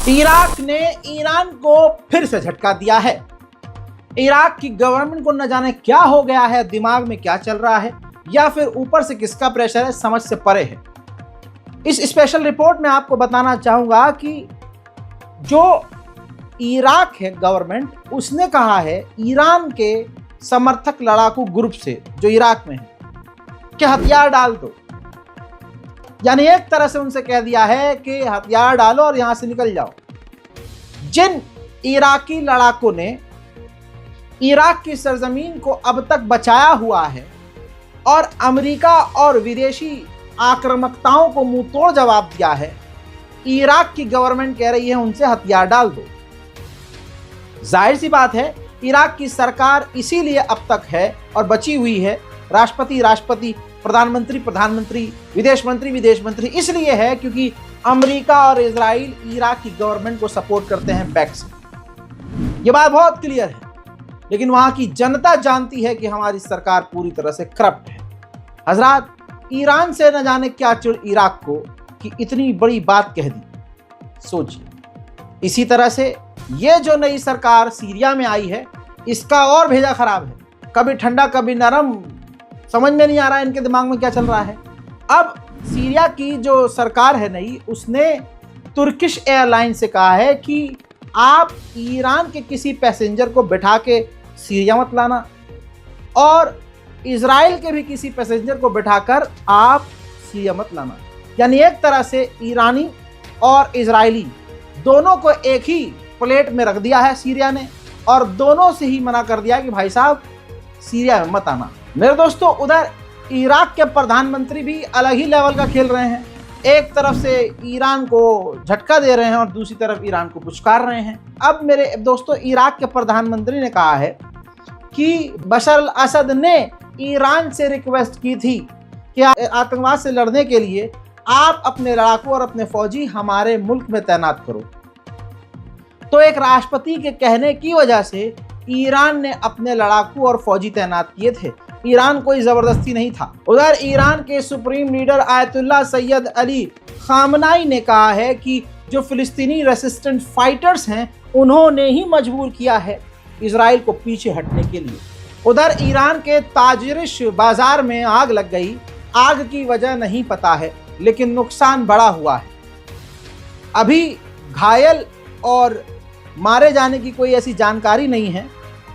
Iraq ने Iran को फिर से झटका दिया है। इराक की गवर्नमेंट को न जाने क्या हो गया है, दिमाग में क्या चल रहा है, या फिर ऊपर से किसका प्रेशर है, समझ से परे है। इस स्पेशल रिपोर्ट में आपको बताना चाहूंगा कि जो इराक है गवर्नमेंट, उसने कहा है ईरान के समर्थक लड़ाकू ग्रुप से जो इराक में है कि हथियार डाल दो। यानी एक तरह से उनसे कह दिया है कि हथियार डालो और यहां से निकल जाओ। जिन इराकी लड़ाकों ने इराक की सरजमीन को अब तक बचाया हुआ है और अमेरिका और विदेशी आक्रामकताओं को मुंह तोड़ जवाब दिया है, इराक की गवर्नमेंट कह रही है उनसे हथियार डाल दो। जाहिर सी बात है, इराक की सरकार इसीलिए अब तक है और बची हुई है, राष्ट्रपति, प्रधानमंत्री, विदेश मंत्री इसलिए है क्योंकि अमेरिका और इजराइल इराक की गवर्नमेंट को सपोर्ट करते हैं बैक से। ये बात बहुत क्लियर है, लेकिन वहां की जनता जानती है कि हमारी सरकार पूरी तरह से करप्ट है। हजरात, ईरान से न जाने क्या चिढ़ इराक को कि इतनी बड़ी बात कह दी। सोचिए, इसी तरह से ये जो नई सरकार सीरिया में आई है, इसका और भेजा खराब है। कभी ठंडा कभी नरम, समझ में नहीं आ रहा है इनके दिमाग में क्या चल रहा है। अब सीरिया की जो सरकार है नई, उसने तुर्किश एयरलाइन से कहा है कि आप ईरान के किसी पैसेंजर को बैठा के सीरिया मत लाना और इजराइल के भी किसी पैसेंजर को बैठाकर आप सीरिया मत लाना। यानी एक तरह से ईरानी और इजरायली दोनों को एक ही प्लेट में रख दिया है सीरिया ने, और दोनों से ही मना कर दिया कि भाई साहब सीरिया में मत आना। मेरे दोस्तों, उधर इराक के प्रधानमंत्री भी अलग ही लेवल का खेल रहे हैं। एक तरफ से ईरान को झटका दे रहे हैं और दूसरी तरफ ईरान को पुचकार रहे हैं। अब मेरे दोस्तों, इराक के प्रधानमंत्री ने कहा है कि बशर अल असद ने ईरान से रिक्वेस्ट की थी कि आतंकवाद से लड़ने के लिए आप अपने लड़ाकू और अपने फौजी हमारे मुल्क में तैनात करो। तो एक राष्ट्रपति के कहने की वजह से ईरान ने अपने लड़ाकू और फौजी तैनात किए थे। ईरान कोई जबरदस्ती नहीं था। उधर ईरान के supreme leader Ayatollah Syed Ali खामनाई ने कहा है कि जो फिलिस्तीनी रेसिस्टेंट फाइटर्स हैं, उन्होंने ही मजबूर किया है इजराइल को पीछे हटने के लिए। उधर ईरान के ताजिरिश बाजार में आग लग गई। आग की वजह नहीं पता है, लेकिन नुकसान बड़ा हुआ है। अभी घायल और मारे जाने की कोई ऐसी जानकारी नहीं है,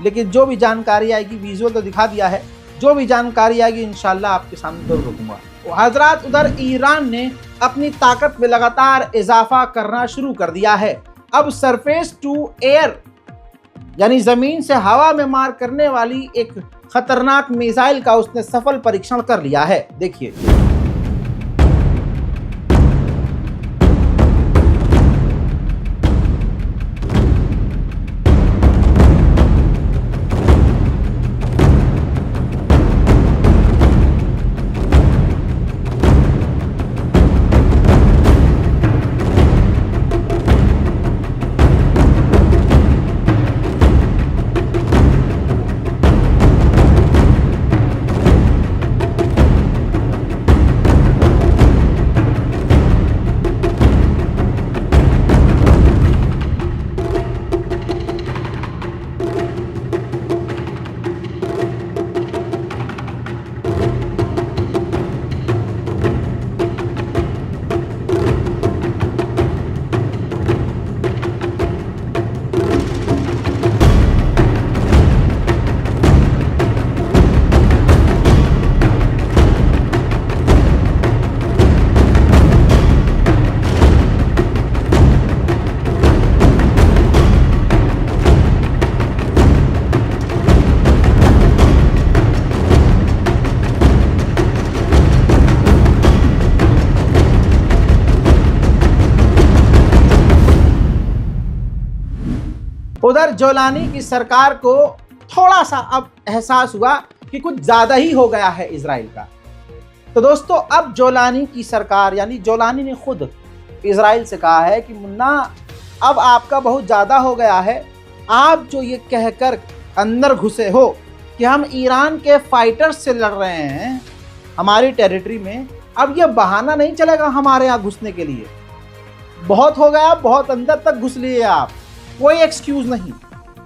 लेकिन जो भी जानकारी आएगी, विजुअल तो दिखा दिया है, जो भी जानकारी आएगी इंशाल्लाह आपके सामने जरूर रखूंगा। हजरात, उधर ईरान ने अपनी ताकत में लगातार इजाफा करना शुरू कर दिया है। अब सरफेस टू एयर यानी जमीन से हवा में मार करने वाली एक खतरनाक मिसाइल का उसने सफल परीक्षण कर लिया है। देखिए, उधर जोलानी की सरकार को थोड़ा सा अब एहसास हुआ कि कुछ ज्यादा ही हो गया है इजराइल का। तो दोस्तों, अब जोलानी की सरकार यानी जोलानी ने खुद इजराइल से कहा है कि मुन्ना, अब आपका बहुत ज़्यादा हो गया है। आप जो ये कहकर अंदर घुसे हो कि हम ईरान के फाइटर्स से लड़ रहे हैं हमारी टेरिटरी में, अब ये बहाना नहीं चलेगा हमारे यहाँ घुसने के लिए। बहुत हो गया, बहुत अंदर तक घुस लिए आप, कोई एक्सक्यूज नहीं।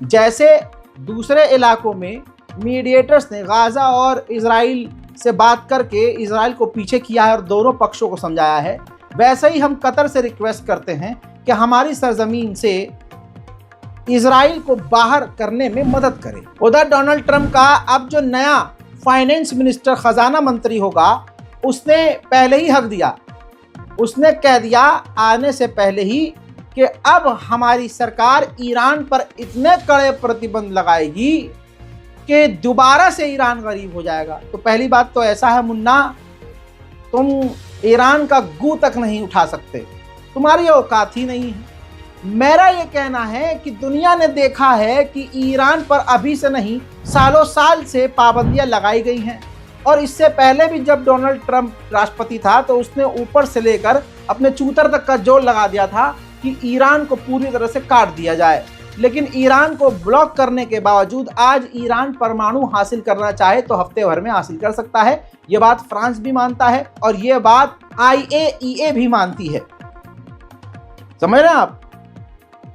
जैसे दूसरे इलाकों में मीडिएटर्स ने गाजा और इजराइल से बात करके इजराइल को पीछे किया है और दोनों पक्षों को समझाया है, वैसे ही हम कतर से रिक्वेस्ट करते हैं कि हमारी सरजमीन से इजराइल को बाहर करने में मदद करें। उधर डोनाल्ड ट्रंप का अब जो नया फाइनेंस मिनिस्टर, खजाना मंत्री होगा, उसने पहले ही हक दिया, उसने कह दिया आने से पहले ही कि अब हमारी सरकार ईरान पर इतने कड़े प्रतिबंध लगाएगी कि दोबारा से ईरान गरीब हो जाएगा। तो पहली बात तो ऐसा है मुन्ना, तुम ईरान का गू तक नहीं उठा सकते, तुम्हारी औकात ही नहीं है। मेरा ये कहना है कि दुनिया ने देखा है कि ईरान पर अभी से नहीं, सालों साल से पाबंदियां लगाई गई हैं, और इससे पहले भी जब डोनाल्ड ट्रंप राष्ट्रपति था तो उसने ऊपर से लेकर अपने चूतर तक का जोर लगा दिया था कि ईरान को पूरी तरह से काट दिया जाए। लेकिन ईरान को ब्लॉक करने के बावजूद आज ईरान परमाणु हासिल करना चाहे तो हफ्ते भर में हासिल कर सकता है। ये बात फ्रांस भी मानता है और ये बात IAEA भी मानती है। समझ रहे हैं आप?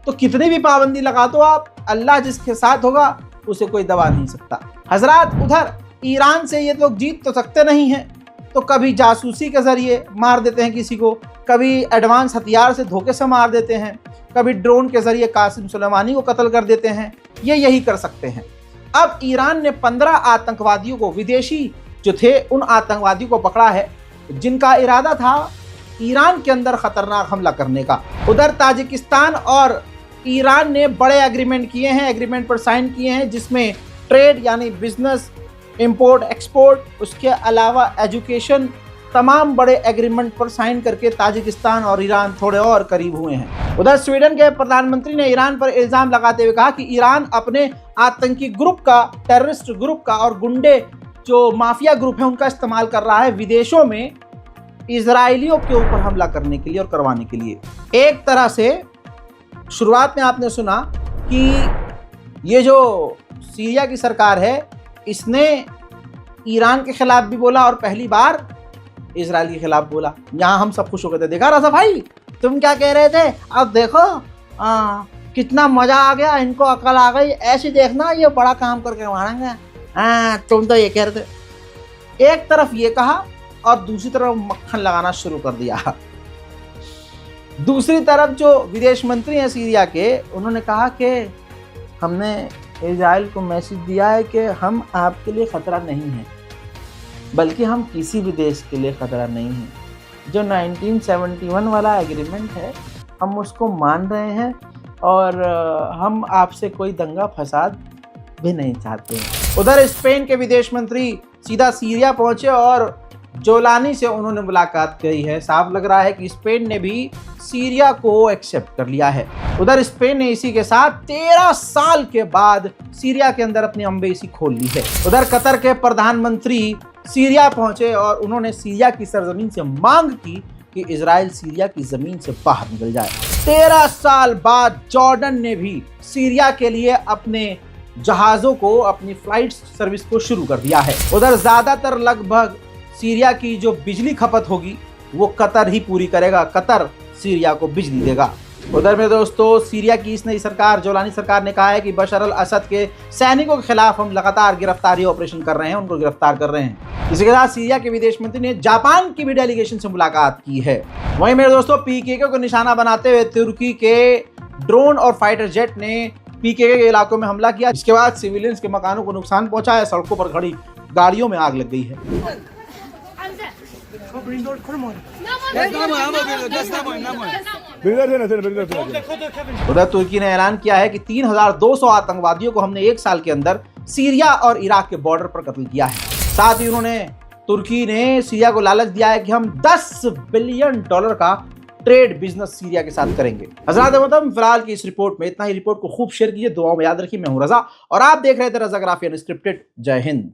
तो कितनी भी पाबंदी लगा दो आप, अल्लाह जिसके साथ होगा उसे कोई दबा नहीं सकता। हजरात, उधर ईरान से ये लोग जीत तो सकते नहीं हैं, तो कभी जासूसी के जरिए मार देते हैं किसी को, कभी एडवांस हथियार से धोखे से मार देते हैं, कभी ड्रोन के जरिए कासिम सुलेमानी को कत्ल कर देते हैं। ये यही कर सकते हैं। अब ईरान ने 15 आतंकवादियों को, विदेशी जो थे उन आतंकवादियों को पकड़ा है जिनका इरादा था ईरान के अंदर खतरनाक हमला करने का। उधर ताजिकिस्तान और ईरान ने बड़े एग्रीमेंट किए हैं, एग्रीमेंट पर साइन किए हैं, जिसमें ट्रेड यानी बिजनेस, इंपोर्ट एक्सपोर्ट, उसके अलावा एजुकेशन, तमाम बड़े एग्रीमेंट पर साइन करके ताजिकिस्तान और ईरान थोड़े और करीब हुए हैं। उधर स्वीडन के प्रधानमंत्री ने ईरान पर इल्जाम लगाते हुए कहा कि ईरान अपने आतंकी ग्रुप का, टेररिस्ट ग्रुप का और गुंडे जो माफिया ग्रुप है उनका इस्तेमाल कर रहा है विदेशों में इजरायलियों के ऊपर हमला करने के लिए और करवाने के लिए। एक तरह से शुरुआत में आपने सुना कि ये जो सीरिया की सरकार है इसने ईरान के खिलाफ भी बोला और पहली बार इजराइल के खिलाफ बोला। यहाँ हम सब खुश हो गए थे, देखा रजा भाई तुम क्या कह रहे थे, अब देखो कितना मजा आ गया, इनको अकल आ गई, ऐसे देखना ये बड़ा काम करके मारेंगे। तुम तो ये कह रहे थे। एक तरफ ये कहा और दूसरी तरफ मक्खन लगाना शुरू कर दिया। दूसरी तरफ जो विदेश मंत्री हैं सीरिया के, उन्होंने कहा कि हमने इजराइल को मैसेज दिया है कि हम आपके लिए ख़तरा नहीं है, बल्कि हम किसी भी देश के लिए ख़तरा नहीं हैं। जो 1971 वाला एग्रीमेंट है हम उसको मान रहे हैं और हम आपसे कोई दंगा फसाद भी नहीं चाहते हैं। उधर स्पेन के विदेश मंत्री सीधा सीरिया पहुंचे और जोलानी से उन्होंने मुलाकात की है। साफ लग रहा है कि स्पेन ने भी सीरिया को एक्सेप्ट कर लिया है। उधर स्पेन ने इसी के साथ 13 साल के बाद सीरिया के अंदर अपनी एम्बेसी खोल ली है। उधर कतर के प्रधानमंत्री सीरिया पहुंचे और उन्होंने सीरिया की सरजमीन से मांग की कि इजराइल सीरिया की जमीन से बाहर निकल जाए। 13 साल बाद जॉर्डन ने भी सीरिया के लिए अपने जहाजों को, अपनी फ्लाइट सर्विस को शुरू कर दिया है। उधर ज्यादातर लगभग सीरिया की जो बिजली खपत होगी वो कतर ही पूरी करेगा, कतर सीरिया को बिजली देगा। उधर में दोस्तों सीरिया की इस नई सरकार, जोलानी सरकार ने कहा है कि बशर अल असद के सैनिकों के खिलाफ हम लगातार गिरफ्तारी ऑपरेशन कर रहे हैं, उनको गिरफ्तार कर रहे हैं। इसी के साथ सीरिया के विदेश मंत्री ने जापान की भी डेलीगेशन से मुलाकात की है। वहीं मेरे दोस्तों PKK को निशाना बनाते हुए तुर्की के ड्रोन और फाइटर जेट ने PKK के इलाकों में हमला किया, जिसके बाद सिविलियंस के मकानों को नुकसान पहुंचा है, सड़कों पर खड़ी गाड़ियों में आग लग गई है। उधर तुर्की ने ऐलान किया है कि 3200 आतंकवादियों को हमने एक साल के अंदर सीरिया और इराक के बॉर्डर पर कत्ल किया है। साथ ही उन्होंने, तुर्की ने सीरिया को लालच दिया है कि हम $10 बिलियन का ट्रेड बिजनेस सीरिया के साथ करेंगे। हज़रात मोहतरम, फिलहाल की इस रिपोर्ट में इतना ही। रिपोर्ट को खूब शेयर कीजिए, दुआओं में याद रखिए। मैं हूं रजा और आप देख रहे थे रज़ाग्राफी अनस्क्रिप्टेड। जय हिंद।